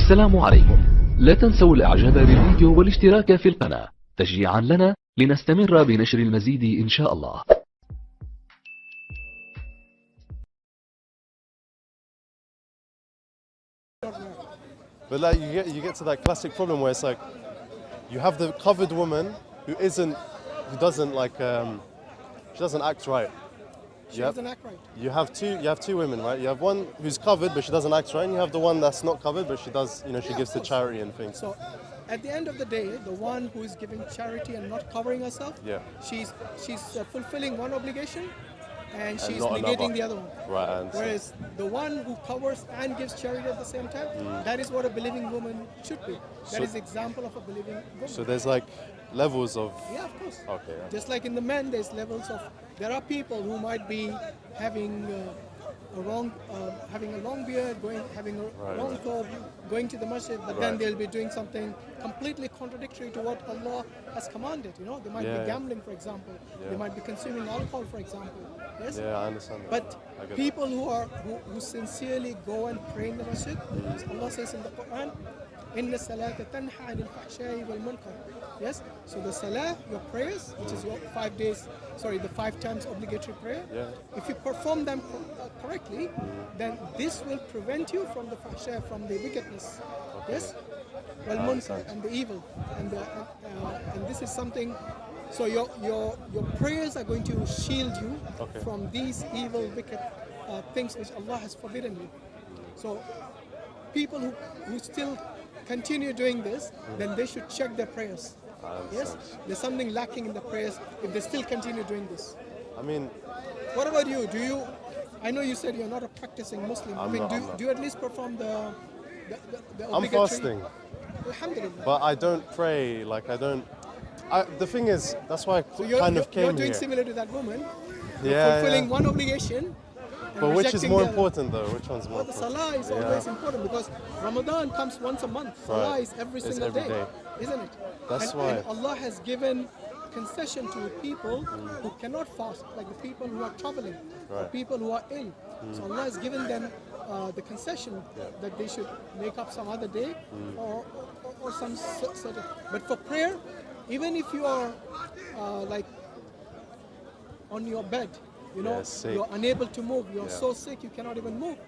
السلام عليكم. لا تنسوا الإعجاب بالفيديو والاشتراك في القناة تشجيعا لنا لنستمر بنشر المزيد إن شاء الله. But like you get to that classic problem where it's like you have the covered woman who doesn't act right. She doesn't act right. You have two women, right? You have one who's covered but she doesn't act right, and you have the one that's not covered but she does, she gives to charity and things. So at the end of the day, the one who is giving charity and not covering herself, she's fulfilling one obligation and she's negating the other one. Right. Whereas the one who covers and gives charity at the same time, that is what a believing woman should be. That is the example of a believing woman. So there's like levels of... Yeah, of course. Okay. Yeah. Just like in the men, there's levels of... There are people who might be having having a long beard, having a long thobe, going to the masjid, but then they'll be doing something completely contradictory to what Allah has commanded. They might be gambling, for example. They might be consuming alcohol, for example. Yes. Yeah, I understand that. But people who sincerely go and pray in the masjid, Allah says in the Quran, إن الصلاة تنهى عن الفحشاء والمنكر. Yes. So the salah, your prayers, which is your 5 times obligatory prayer. Yeah. If you perform them correctly, then this will prevent you from the fahsha, from the wickedness. Okay. Yes. Well-munkar and the evil, and this is something. So your prayers are going to shield you from these evil, wicked things which Allah has forbidden you. So people who still continue doing this, then they should check their prayers. Yes, there's something lacking in the prayers if they still continue doing this. I mean, what about you? I know you said you're not a practicing Muslim. Do you at least perform the obligatory? I'm fasting. Alhamdulillah. But I don't pray. The thing is, that's why I came here. You're doing similar to that woman. You're fulfilling one obligation. But which is more important though? Which one's more important? The salah is always important because Ramadan comes once a month. Salah is every single day, isn't it? That's why. And Allah has given concession to people who cannot fast, like the people who are traveling, or people who are ill. So Allah has given them the concession that they should make up some other day or some certain. But for prayer, even if you are on your bed, you're unable to move, you're so sick you cannot even move,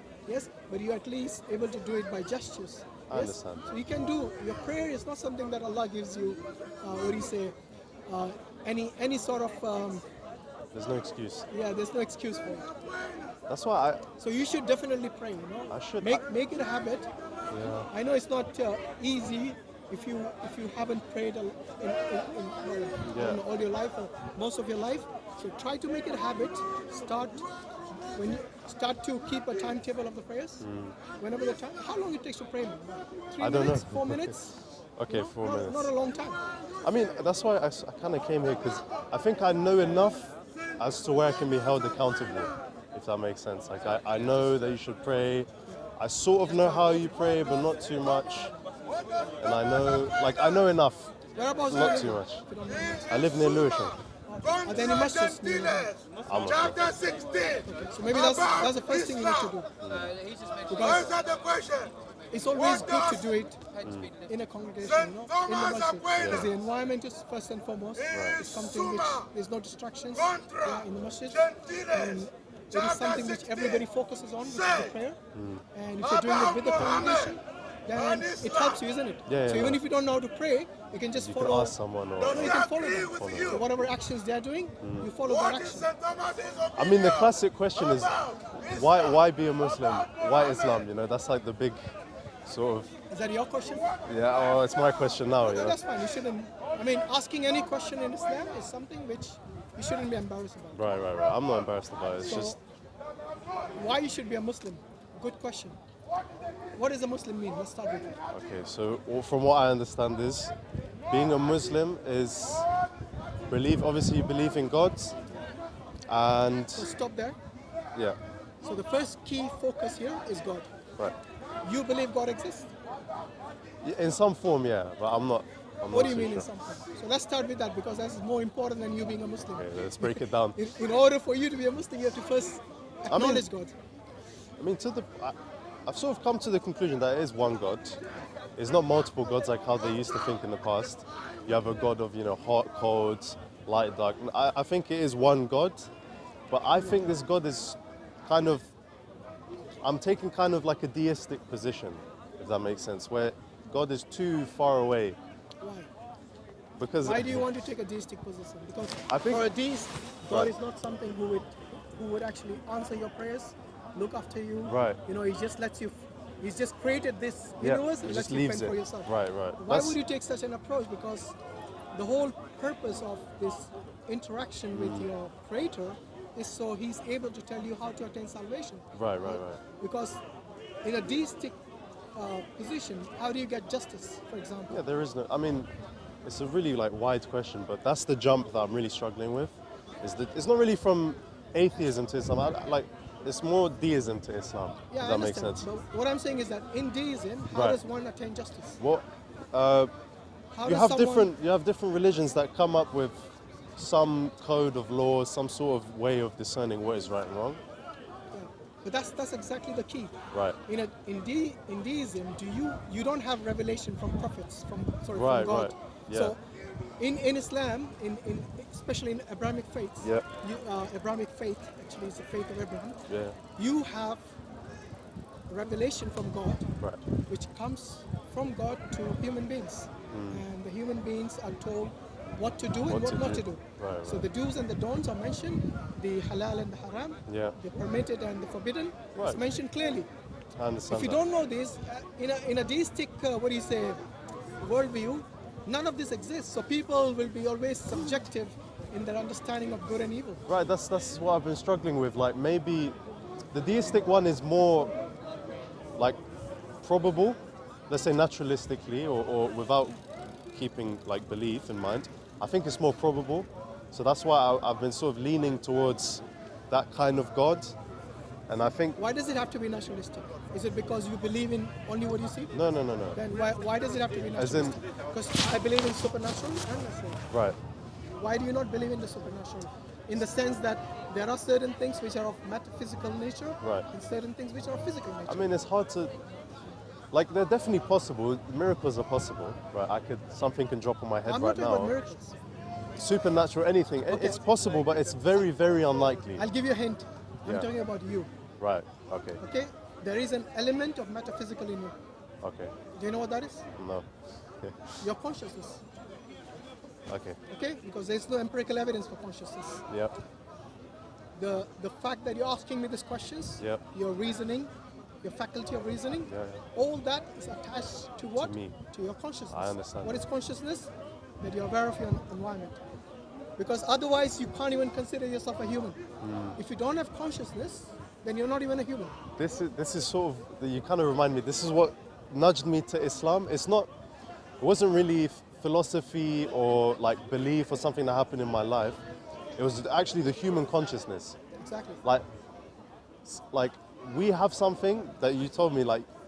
but you're at least able to do it by gestures. I understand. So you can do, your prayer is not something that Allah gives you, any sort of... there's no excuse. Yeah, there's no excuse for it. That's why So you should definitely pray, I should. Make it a habit. Yeah. I know it's not easy if you haven't prayed all your life or most of your life. So try to make it a habit. Start to keep a timetable of the prayers. Whenever the time. How long it takes to pray? 3 minutes? 4 minutes? Okay, 4 minutes. Not a long time. I mean, that's why I kind of came here because I think I know enough as to where I can be held accountable, if that makes sense. I know that you should pray. I sort of know how you pray, but not too much. And I know enough. Whereabouts not too much. I live near Lewisham. Are there any masjids near you? Chapter 16. Okay, so maybe that's the first thing you need to do. Because it's always good to do it in a congregation, in the masjid. Because the environment is first and foremost. It's something which there's no distractions in the masjid. And it is something which everybody focuses on, which is the prayer. And if you're doing it with the congregation, then it helps you, isn't it? So even if you don't know how to pray, you can just follow. You can ask someone, or you can follow them. So whatever actions they are doing, you follow that action. I mean, the classic question is, why be a Muslim? Why Islam? That's like the big sort of. Is that your question? Yeah, well, it's my question now. No, that's fine. You shouldn't. I mean, asking any question in Islam is something which you shouldn't be embarrassed about. Right. I'm not embarrassed about it. It's just why you should be a Muslim. Good question. What does a Muslim mean? Let's start with that. Okay, so from what I understand is, being a Muslim is obviously you believe in God, and... So stop there. Yeah. So the first key focus here is God. Right. You believe God exists? In some form, yeah, but I'm not. What do you mean in some form? So let's start with that because that's more important than you being a Muslim. Okay, let's break it down. In order for you to be a Muslim, you have to first acknowledge God. I mean, I've sort of come to the conclusion that it is one God. It's not multiple gods like how they used to think in the past. You have a God of, hot, cold, light, dark. I think it is one God, but I think this God is kind of, I'm taking kind of like a deistic position, if that makes sense, where God is too far away. Why? Because Why do you want to take a deistic position? Because I think, for a deist, God right. is not something who would actually answer your prayers, look after you. Right. He just lets you. He's just created this Yeah, universe he and just lets you leaves fend for it. yourself. Right. Why would you take such an approach? Because the whole purpose of this interaction with your creator is so he's able to tell you how to attain salvation. Right. Because in a deistic position, how do you get justice, for example? Yeah, there is no, I mean, it's a really wide question, but that's the jump that I'm really struggling with. Is that it's not really from atheism to Islam. It's more deism to Islam. Yeah, if I that makes understand. sense. But what I'm saying is that in deism, how Right. does one attain justice? What How you does have different religions that come up with some code of law, some sort of way of discerning what is right and wrong. Yeah. But that's exactly the key. Right. In deism, you don't have revelation from prophets, from Right, God. right. Yeah. So in Islam, especially in Abrahamic faith, Yeah. Abrahamic faith actually is the faith of Abraham. Yeah. You have revelation from God, Right. which comes from God to human beings, and the human beings are told what to do and what not to do. Right, So the do's and the don'ts are mentioned, the halal and the haram, Yeah. the permitted and the forbidden. Right. It's mentioned clearly. I understand. If you that. don't know this, in a deistic, worldview, none of this exists. So people will be always subjective in their understanding of good and evil. Right. That's what I've been struggling with. Maybe the deistic one is more probable, let's say naturalistically, or without keeping belief in mind. I think it's more probable. So that's why I've been sort of leaning towards that kind of God. And I think Why does it have to be naturalistic? Is it because you believe in only what you see? no. Then why does it have to be As in- naturalistic? Because I believe in supernatural and natural. Right. Why do you not believe in the supernatural? In the sense that there are certain things which are of metaphysical nature, Right. and certain things which are of physical nature. I mean, it's hard to. They're definitely possible. Miracles are possible, right? Something can drop on my head I'm right not talking about now. miracles. Supernatural, anything. It's possible, but it's very, very unlikely. I'll give you a hint. I'm Yeah. talking about you. Right. Okay. Okay? There is an element of metaphysical in you. Okay. Do you know what that is? No. Yeah. Your consciousness. Okay. Okay? Because there's no empirical evidence for consciousness. Yeah. The fact that you're asking me these questions, Yeah. your reasoning, your faculty of reasoning, Yeah. all that is attached to what? me. To your consciousness. I understand What that. is consciousness? That you're aware of your environment. Because otherwise you can't even consider yourself a human. If you don't have consciousness, then you're not even a human. This is sort of you kind of remind me. This is what nudged me to Islam. It wasn't really philosophy or belief or something that happened in my life. It was actually the human consciousness. Exactly. We have something that you told me.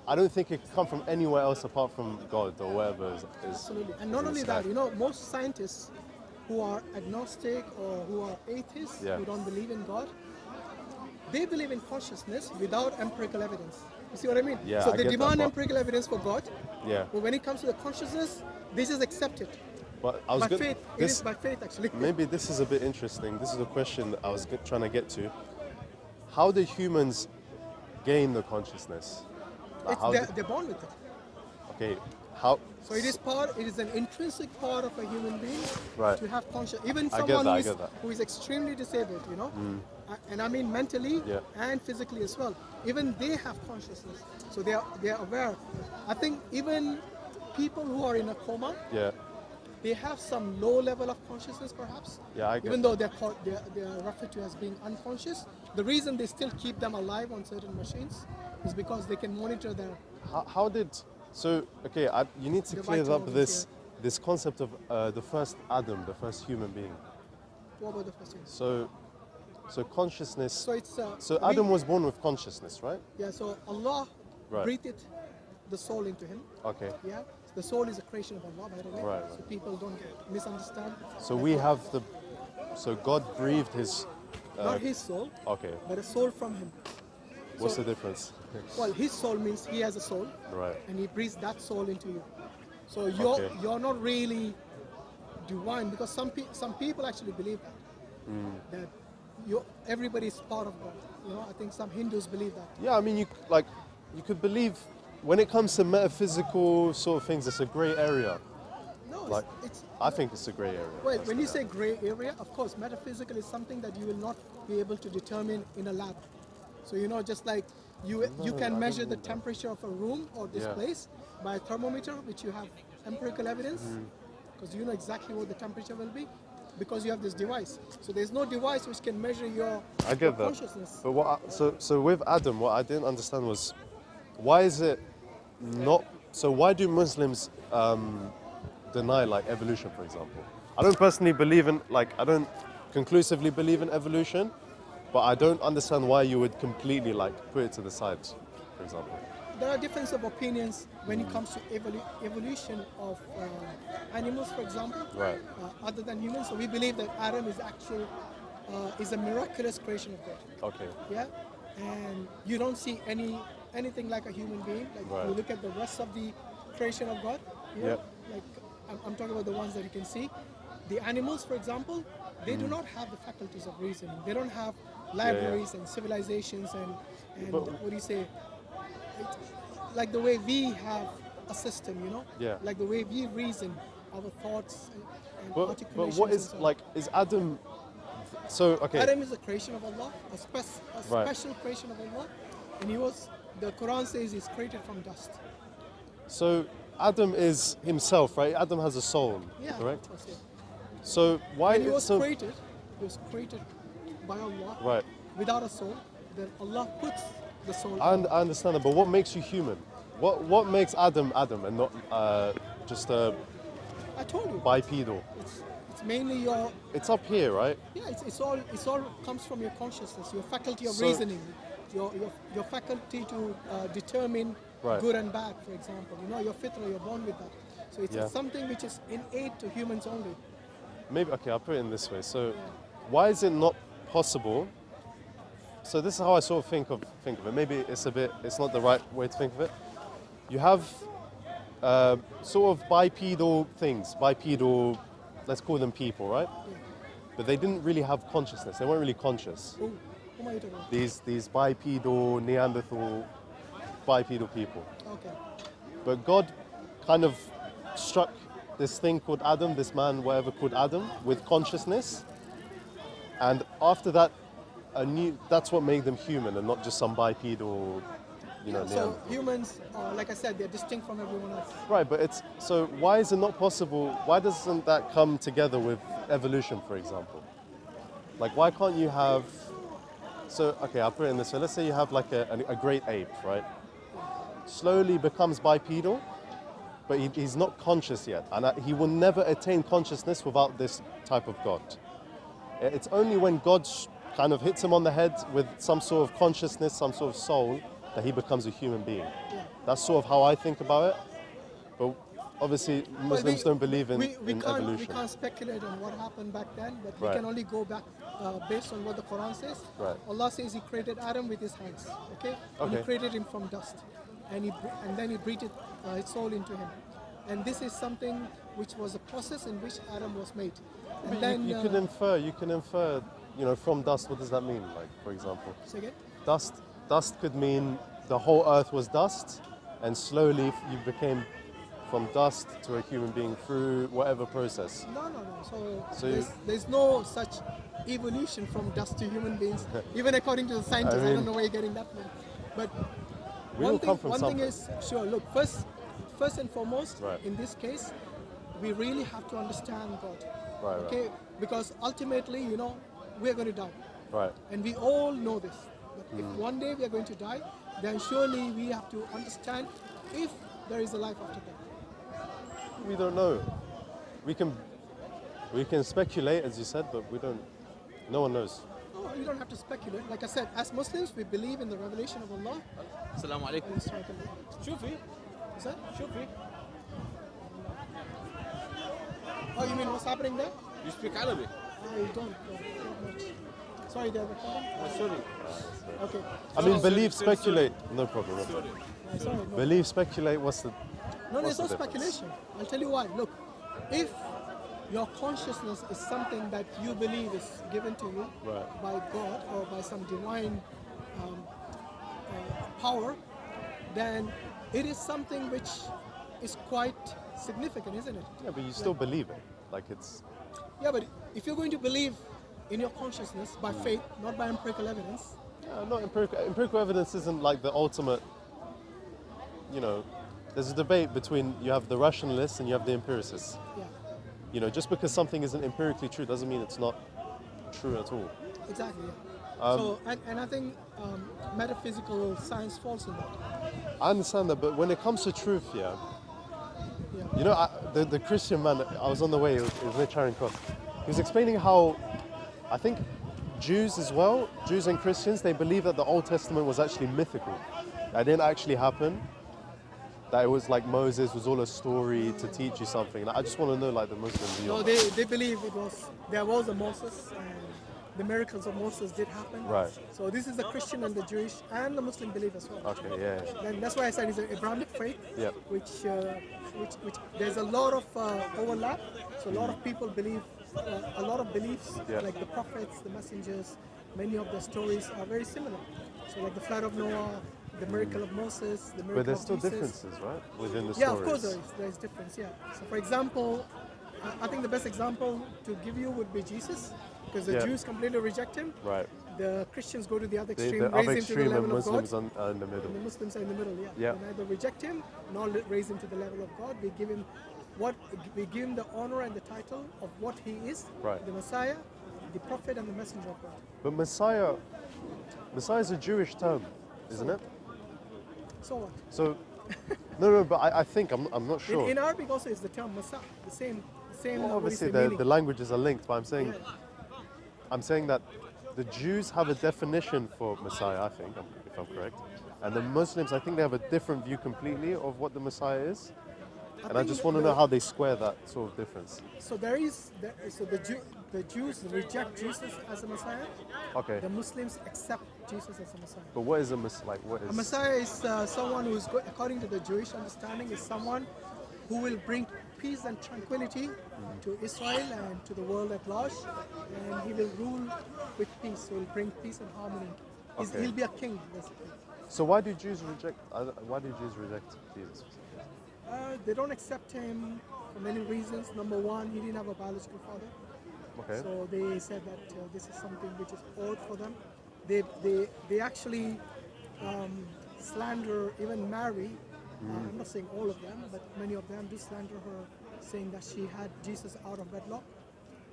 I don't think it can come from anywhere else apart from God or whatever is Absolutely. And not in the only sky. that, most scientists who are agnostic or who are atheists, Yeah. who don't believe in God, they believe in consciousness without empirical evidence. You see what I mean? Yeah, So I they get that demand part. empirical evidence for God, Yeah. but when it comes to the consciousness, they just accept it. But I was By gonna- faith. It is by faith, actually. Maybe this is a bit interesting. This is a question that I was trying to get to. How do humans gain the consciousness? They're born with it. Okay, how? So it is an intrinsic part of a human being Right. to have consciousness. Even I get someone that, I get that. who is extremely disabled, and I mean mentally Yeah. and physically as well. Even they have consciousness, so they are aware. I think even people who are in a coma, Yeah, they have some low level of consciousness, perhaps. Yeah, I get Even though they're referred to as being unconscious, the reason they still keep them alive on certain machines is because they can monitor their. how did? So okay, you need to The clear vital up organs, this concept of the first Adam, the first human being. What about the first one? So consciousness. So it's. So Adam was born with consciousness, right? Yeah. So Allah Right. breathed the soul into him. Okay. Yeah. The soul is a creation of Allah, by the way. Right, So right. people don't misunderstand. So we have So God breathed His. Not his soul, Okay. but a soul from him. What's the difference? Well, his soul means he has a soul, Right. and he breathes that soul into you. So Okay. you're not really divine, because some people actually believe that everybody is part of God. You know, I think some Hindus believe that. Yeah, I mean, you could believe when it comes to metaphysical sort of things, it's a grey area. No, Like, it's I think it's a grey area. well, when you say grey area, of course, metaphysical is something that you will not be able to determine in a lab. So, you know, just like you can measure the temperature of a room or this Yeah. place by a thermometer, which you have empirical evidence, because you know exactly what the temperature will be, because you have this device. So there's no device which can measure your I get that. consciousness. But so with Adam, what I didn't understand was, why is it not? So why do Muslims deny like evolution, for example? I don't personally believe in I don't conclusively believe in evolution, but I don't understand why you would completely put it to the side, for example. There are differences of opinions when it comes to evolution of animals, for example, Right. Other than humans. So we believe that Adam is a miraculous creation of God. Okay. Yeah, and you don't see anything like a human being. Like Right. you look at the rest of the creation of God. You know, Yep. like I'm talking about the ones that you can see. The animals, for example, they do not have the faculties of reasoning. They don't have libraries and civilizations and But- what do you say? It's like the way we have a system, you know. Yeah. Like the way we reason, our thoughts and But articulations. what and is so on. is Adam? So okay. Adam is a creation of Allah, a Right. special creation of Allah, and the Quran says he's created from dust. So Adam is himself, right? Adam has a soul, Yeah, correct? that's it. So why? When he was so created, he was created by Allah right. without a soul. Then Allah puts the soul. I understand that, but what makes you human? What makes Adam Adam and not just a I told you. bipedal? It's mainly your It's up here, right? it's all comes from your consciousness, your faculty of So- reasoning, your faculty to determine Right. good and bad, for example. You know, your fitra, you're born with that. So it's Yeah. something which is innate to humans only. Maybe okay. I'll put it in this way. So, why is it not possible? So this is how I sort of think of it. Maybe it's not the right way to think of it. You have sort of bipedal things, let's call them people, right? But they didn't really have consciousness. They weren't really conscious. Who am I talking about? These bipedal, Neanderthal, bipedal people. Okay. But God kind of struck this thing called Adam, this man, whatever called Adam, with consciousness. And after that, that's what made them human and not just some bipedal, So Neanderthal. humans, like I said, they're distinct from everyone else. Right, but so why is it not possible? Why doesn't that come together with evolution, for example? Like, why can't you have? So, okay, I'll put it in this way. Let's say you have like a great ape, right? Slowly becomes bipedal, but he's not conscious yet, and he will never attain consciousness without this type of God. It's only when God kind of hits him on the head with some sort of consciousness, some sort of soul, that he becomes a human being. That's sort of how I think about it. But obviously, Muslims don't believe in evolution. We can't speculate on what happened back then, but we Right. can only go back based on what the Quran says. Right. Allah says He created Adam with His hands, okay? And He Okay. created him from dust, and then He breathed His soul into him. And this is something which was a process in which Adam was made. And But then you can infer, from dust. What does that mean? Like, for example, say again? dust could mean the whole earth was dust, and slowly you became from dust to a human being through whatever process. No. So there's no such evolution from dust to human beings, even according to the scientists. I mean- don't know where you're getting that from. But We all come from one thing something. is sure. Look, first and foremost, Right. in this case, we really have to understand God. Right. Okay, because ultimately, we are going to die, Right. and we all know this. But if one day we are going to die, then surely we have to understand if there is a life after death. We don't know. We can speculate, as you said, but we don't. No one knows. No, you don't have to speculate. Like I said, as Muslims, we believe in the revelation of Allah. السلام عليكم. شوفي Is that? Oh, you mean what's happening there? you speak Arabic. I don't know much. Sorry, they're recording? Sorry. Okay. I mean, sorry, believe, sorry, speculate. No problem. No problem. Sorry. No. Believe, speculate. What's the? No, what's it's not the difference? speculation. I'll tell you why. Look, if your consciousness is something that you believe is given to you Right. by God or by some divine power, then it is something which is quite significant, isn't it? Yeah, but you still believe it. Like it's. Yeah, but if you're going to believe in your consciousness by faith, not by empirical evidence, Yeah, not empirical. Empirical evidence isn't like the ultimate. You know, there's a debate between you have the rationalists and you have the empiricists. yeah, You know, just because something isn't empirically true doesn't mean it's not true at all. exactly. Yeah. So, and I think metaphysical science falls in that. I understand that, but when it comes to truth, yeah. Yeah. You know, the Christian man, I was on the way, it was near Charing Cross. He was explaining how, I think, Jews as well, Jews and Christians, they believe that the Old Testament was actually mythical. That didn't actually happen. That it was like Moses was all a story to teach you something. And I just want to know, like, the Muslim view. No, on that. they believe there was a Moses and the miracles of Moses did happen. Right. So this is the Christian and the Jewish and the Muslim belief as well. Okay, yeah. And that's why I said it's an Abrahamic faith, Yep. which there's a lot of overlap. So a lot of people believe, a lot of beliefs, Yeah. like the prophets, the messengers, many of their stories are very similar. So like the flood of Noah, the miracle of Moses, the miracle But there's of still Jesus. differences, right? Within the Yeah, stories. of course there's difference, yeah. So for example, I think the best example to give you would be Jesus, because the Yeah. Jews completely reject him. Right. The Christians go to the other The extreme, other raise him to the extreme and level of God. Muslims are in the middle. And the Muslims are in the middle, yeah. Yeah. We neither reject him nor raise him to the level of God. We give him the honor and the title of what he is, Right. the Messiah, the prophet and the messenger of God. But Messiah is a Jewish term, isn't it? So what? So, no, but I think, I'm not sure. In Arabic also is the term Messiah, the same Well, obviously, what do you say, the meaning. languages are linked, but Yeah. I'm saying that the Jews have a definition for Messiah, I think, if I'm correct, and the Muslims, I think they have a different view completely of what the Messiah is, and I think just want to know how they square that sort of difference. So the Jews reject Jesus as a Messiah. Okay, The Muslims accept Jesus as a Messiah. but what is a Messiah? Like, what A is? Messiah is someone who is, according to the Jewish understanding, is someone who will bring peace and tranquility to Israel and to the world at large, and he will rule with peace. He will bring peace and harmony. Okay. He'll be a king, basically. So why do Jews reject? Why do Jews reject Jesus? They don't accept him for many reasons. Number one, he didn't have a biological father. Okay. So they said that this is something which is odd for them. They actually slander even Mary. I'm not saying all of them, but many of them do slander her, saying that she had Jesus out of wedlock.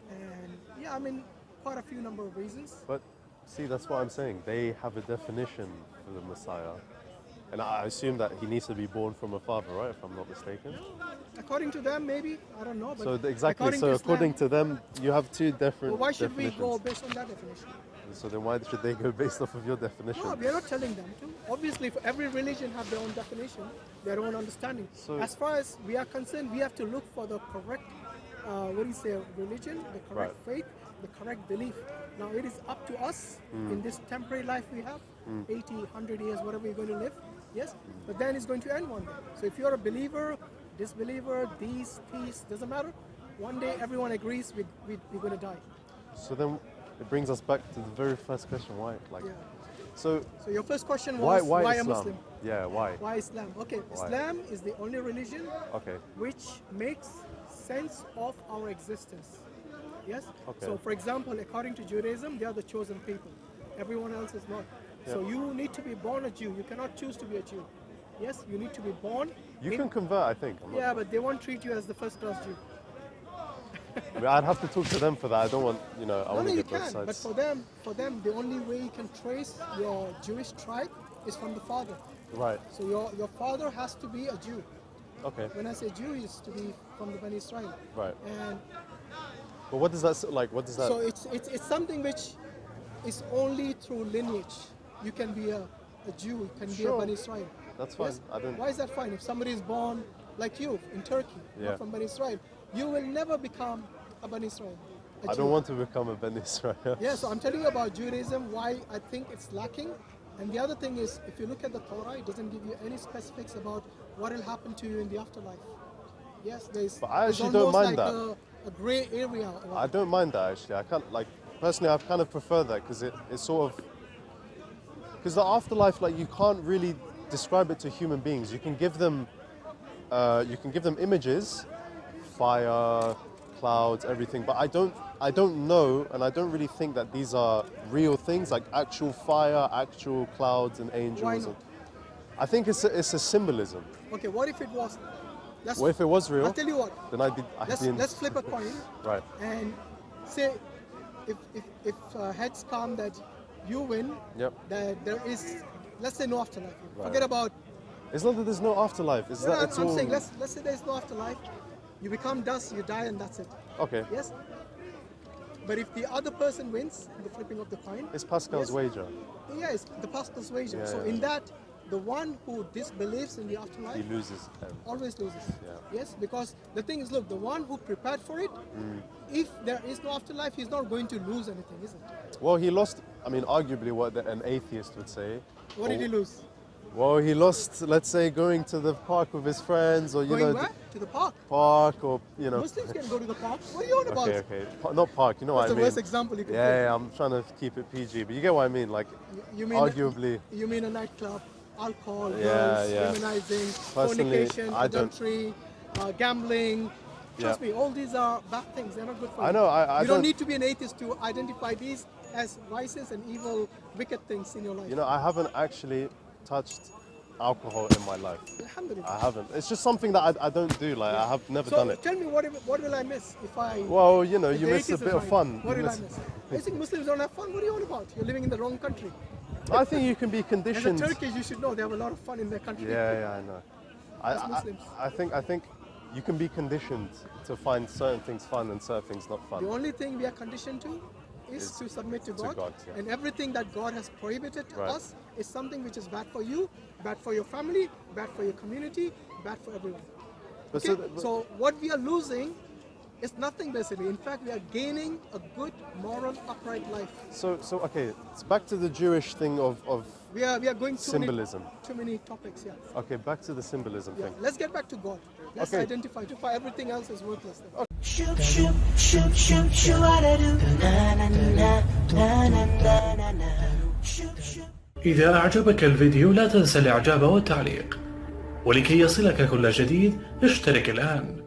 And yeah, I mean, quite a few number of reasons. But see, that's what I'm saying. They have a definition for the Messiah, and I assume that he needs to be born from a father, right? If I'm not mistaken. According to them, maybe, I don't know. But So exactly. according So to according Islam, to them, you have two different. well, why should we definitions. go based on that definition? So then why should they go based off of your definition? No, we are not telling them to. Obviously, for every religion have their own definition, their own understanding. So- as far as we are concerned, we have to look for the correct, religion, the correct faith, the correct belief. Now, it is up to us in this temporary life we have, 80, 100 years, whatever you're going to live, yes? But then it's going to end one day. So if you're a believer, disbeliever, peace, doesn't matter. One day everyone agrees we're going to die. So then it brings us back to the very first question. Why? Like, Yeah. so So your first question why was, why a Islam? Muslim? Yeah, why? Why Islam? Okay, Why? Islam is the only religion Okay. which makes sense of our existence. Yes? Okay. So for example, according to Judaism, they are the chosen people. Everyone else is not. So you need to be born a Jew. You cannot choose to be a Jew. Yes, you need to be born. You can convert, I think. I'm not Yeah, but they won't treat you as the first class Jew. sure. I'd have to talk to them for that. I don't want, I No, want to you get both can. sides. But for them, the only way you can trace your Jewish tribe is from the father. Right. So your father has to be a Jew. Okay. When I say Jew, is to be from the Bani Israel. Right. And But what does that like? What does that? so it's something which is only through lineage. You can be a Jew, you can be a Sure. Bani Israel. That's fine. Yes? I don't. Why is that fine? If somebody is born like you in Turkey, Yeah. not from Bani Israel, you will never become a Bani Israel. I don't want to become a Ben Israel. Yeah, so I'm telling you about Judaism, why I think it's lacking. And the other thing is, if you look at the Torah, it doesn't give you any specifics about what will happen to you in the afterlife. Yes, there's, But I actually there's don't almost mind like that. a grey area. I don't mind that actually. I can't like personally. I kind of prefer that because it's sort of because the afterlife, like you can't really describe it to human beings. You can give them images, fire, clouds, everything. But I don't know, and I don't really think that these are real things like actual fire, actual clouds, and angels. Why not? I think it's a symbolism. Okay, what if it was? What if it was real? I'll tell you what. Then Let's flip a coin. Right. And say if heads come that you win, Yep. that there is, let's say, no afterlife. Right. Forget about. It's not that there's no afterlife. It's that it's I'm all. saying let's say there's no afterlife. You become dust, you die, and that's it. Okay. Yes. But if the other person wins in the flipping of the coin, It's Pascal's yes. wager. Yeah, it's the Pascal's wager. Yeah, So yeah. in that, the one who disbelieves in the afterlife He loses. always loses. Yeah. Yes, because the thing is, look, the one who prepared for it, if there is no afterlife, he's not going to lose anything, is it? Well, he lost. I mean, arguably, what an atheist would say. What did he lose? Well, he lost. Let's say going to the park with his friends, or you Going know, where? To the park. park, or you know. Muslims can go to the park. What are you on about? Okay. Not park. You know That's what I the mean. worst example you could Yeah, give. yeah, I'm trying to keep it PG, but you get what I mean. Like, You mean arguably. You mean a nightclub, alcohol, Yeah, girls, yeah. womanizing, Personally, fornication, I don't- adultery, gambling. Trust Yeah. me, all these are bad things. They're not good for you. I know. I You don't don't need to be an atheist to identify these as vices and evil, wicked things in your life. You know, I haven't actually touched alcohol in my life. Alhamdulillah. I haven't. It's just something that I don't do. Like, I have never So done it. tell me, what will I miss if I? Well, you know, if you the miss a atheist bit is of right? fun. What You will I miss- miss? You think Muslims don't have fun? What are you on about? You're living in the wrong country. I think you can be As a conditioned. Turkish, you should know they have a lot of fun in their country. Yeah, I know. As Muslims. I think you can be conditioned to find certain things fun and certain things not fun. The only thing we are conditioned to is to submit to God, God, yeah. and everything that God has prohibited to Right. us is something which is bad for you, bad for your family, bad for your community, bad for everyone. But Okay? So what we are losing is nothing basically. In fact, we are gaining a good, moral, upright life. so okay, it's back to the Jewish thing of We are going Symbolism. too many topics. Yeah. okay, back to the symbolism Yeah. thing. Let's get back to God. Let's Okay. identify. Everything else is worthless. Then. Shoot, shoot, shoot, shoot, shoot, what I do. Na na na na na na na na. Shoot, shoot. إذا أعجبك الفيديو لا تنسى الإعجاب والتعليق، ولكي يصلك كل جديد اشترك الآن.